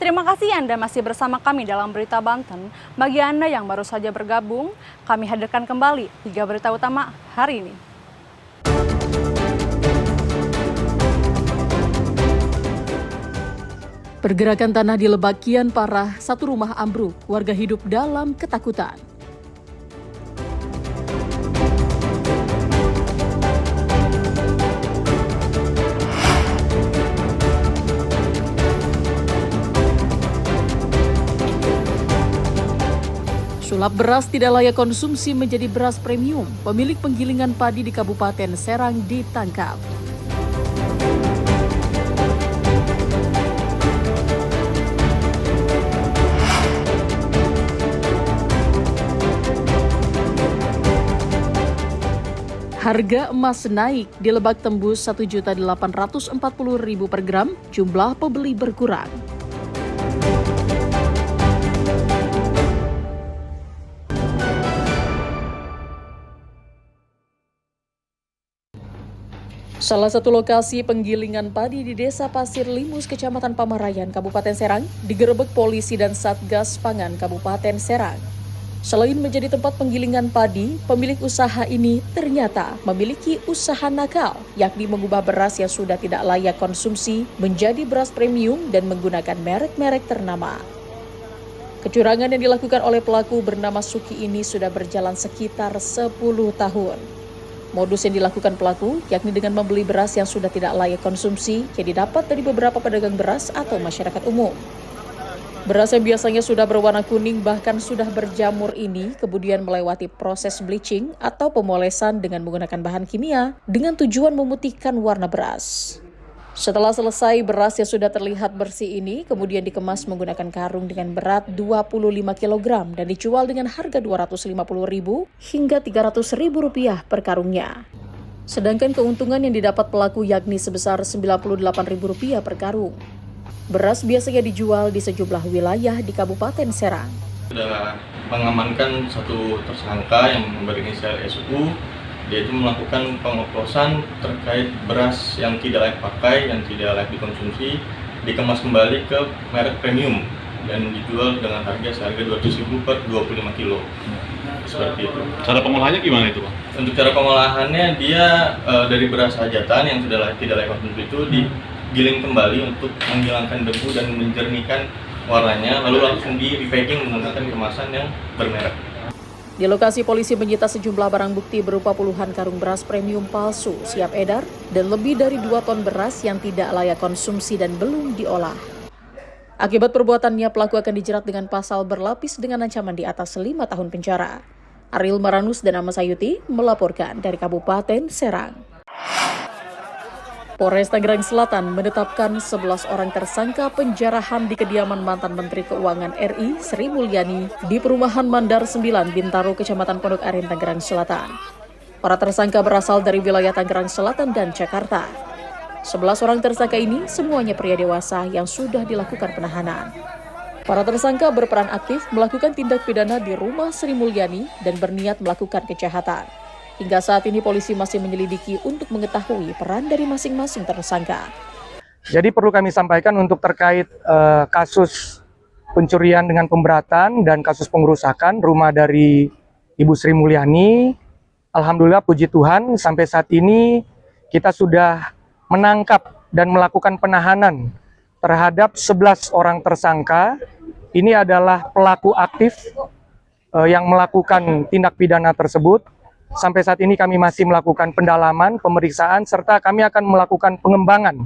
Terima kasih Anda masih bersama kami dalam Berita Banten. Bagi Anda yang baru saja bergabung, kami hadirkan kembali 3 berita utama hari ini. Pergerakan tanah di Lebak kian parah, satu rumah ambruk, warga hidup dalam ketakutan. Sulap beras tidak layak konsumsi menjadi beras premium. Pemilik penggilingan padi di Kabupaten Serang ditangkap. Harga emas naik, di Lebak tembus Rp1.840.000 per gram, jumlah pembeli berkurang. Salah satu lokasi penggilingan padi di Desa Pasir Limus, Kecamatan Pamarayan, Kabupaten Serang, digerebek polisi dan Satgas Pangan Kabupaten Serang. Selain menjadi tempat penggilingan padi, pemilik usaha ini ternyata memiliki usaha nakal, yakni mengubah beras yang sudah tidak layak konsumsi menjadi beras premium dan menggunakan merek-merek ternama. Kecurangan yang dilakukan oleh pelaku bernama Suki ini sudah berjalan sekitar 10 tahun. Modus yang dilakukan pelaku yakni dengan membeli beras yang sudah tidak layak konsumsi yang didapat dari beberapa pedagang beras atau masyarakat umum. Beras yang biasanya sudah berwarna kuning bahkan sudah berjamur ini kemudian melewati proses bleaching atau pemolesan dengan menggunakan bahan kimia dengan tujuan memutihkan warna beras. Setelah selesai, beras yang sudah terlihat bersih ini kemudian dikemas menggunakan karung dengan berat 25 kg dan dijual dengan harga Rp250.000 hingga Rp300.000 per karungnya. Sedangkan keuntungan yang didapat pelaku yakni sebesar Rp98.000 per karung. Beras biasanya dijual di sejumlah wilayah di Kabupaten Serang. Sudah mengamankan satu tersangka yang berinisial SU. Dia itu melakukan pengoplosan terkait beras yang tidak layak pakai, yang tidak layak dikonsumsi, dikemas kembali ke merek premium dan dijual dengan harga seharga Rp200.000 per 25 kilo. Seperti itu. Cara pengolahannya gimana itu, Pak? Untuk cara pengolahannya dia dari beras hajatan yang sudah tidak layak konsumsi itu digiling kembali untuk menghilangkan debu dan menjernihkan warnanya, lalu langsung di-repacking menggunakan kemasan yang bermerek. Di lokasi polisi menyita sejumlah barang bukti berupa puluhan karung beras premium palsu siap edar dan lebih dari 2 ton beras yang tidak layak konsumsi dan belum diolah. Akibat perbuatannya, pelaku akan dijerat dengan pasal berlapis dengan ancaman di atas 5 tahun penjara. Ariel Maranus dan Ama Sayuti melaporkan dari Kabupaten Serang. Polres Tangerang Selatan menetapkan 11 orang tersangka penjarahan di kediaman mantan Menteri Keuangan RI Sri Mulyani di Perumahan Mandar 9, Bintaro, Kecamatan Pondok Aren, Tangerang Selatan. Para tersangka berasal dari wilayah Tangerang Selatan dan Jakarta. 11 orang tersangka ini semuanya pria dewasa yang sudah dilakukan penahanan. Para tersangka berperan aktif melakukan tindak pidana di rumah Sri Mulyani dan berniat melakukan kejahatan. Hingga saat ini polisi masih menyelidiki untuk mengetahui peran dari masing-masing tersangka. Jadi perlu kami sampaikan untuk terkait kasus pencurian dengan pemberatan dan kasus pengerusakan rumah dari Ibu Sri Mulyani. Alhamdulillah puji Tuhan sampai saat ini kita sudah menangkap dan melakukan penahanan terhadap 11 orang tersangka. Ini adalah pelaku aktif yang melakukan tindak pidana tersebut. Sampai saat ini kami masih melakukan pendalaman, pemeriksaan, serta kami akan melakukan pengembangan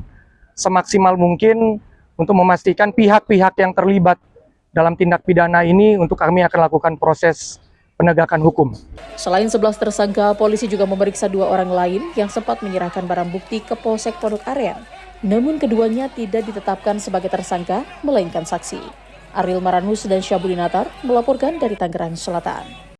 semaksimal mungkin untuk memastikan pihak-pihak yang terlibat dalam tindak pidana ini untuk kami akan lakukan proses penegakan hukum. Selain 11 tersangka, polisi juga memeriksa 2 orang lain yang sempat menyerahkan barang bukti ke Polsek Pondok Aren. Namun keduanya tidak ditetapkan sebagai tersangka, melainkan saksi. Ariel Maranus dan Syabudinatar melaporkan dari Tangerang Selatan.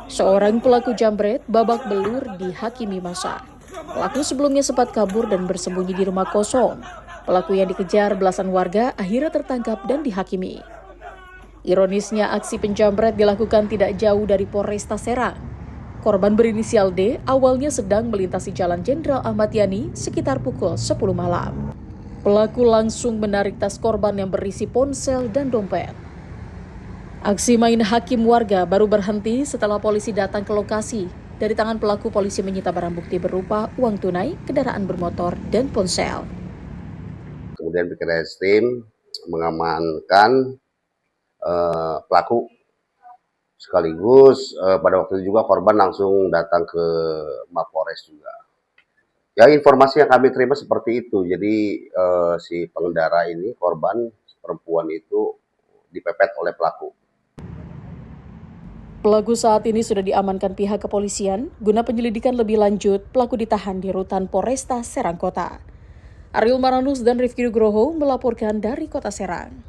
Seorang pelaku jambret babak belur dihakimi massa. Pelaku sebelumnya sempat kabur dan bersembunyi di rumah kosong. Pelaku yang dikejar belasan warga akhirnya tertangkap dan dihakimi. Ironisnya, aksi penjambret dilakukan tidak jauh dari Polresta Serang. Korban berinisial D awalnya sedang melintasi Jalan Jenderal Ahmad Yani sekitar pukul 10 malam. Pelaku langsung menarik tas korban yang berisi ponsel dan dompet. Aksi main hakim warga baru berhenti setelah polisi datang ke lokasi. Dari tangan pelaku, polisi menyita barang bukti berupa uang tunai, kendaraan bermotor, dan ponsel. Kemudian Birkrimsim mengamankan pelaku. Sekaligus pada waktu itu juga korban langsung datang ke Mapores juga. Ya, informasi yang kami terima seperti itu. Jadi si pengendara ini, korban perempuan itu dipepet oleh pelaku. Pelaku saat ini sudah diamankan pihak kepolisian. Guna penyelidikan lebih lanjut, pelaku ditahan di Rutan Polresta Serang Kota. Ariel Maranus dan Rifki Nugroho melaporkan dari Kota Serang.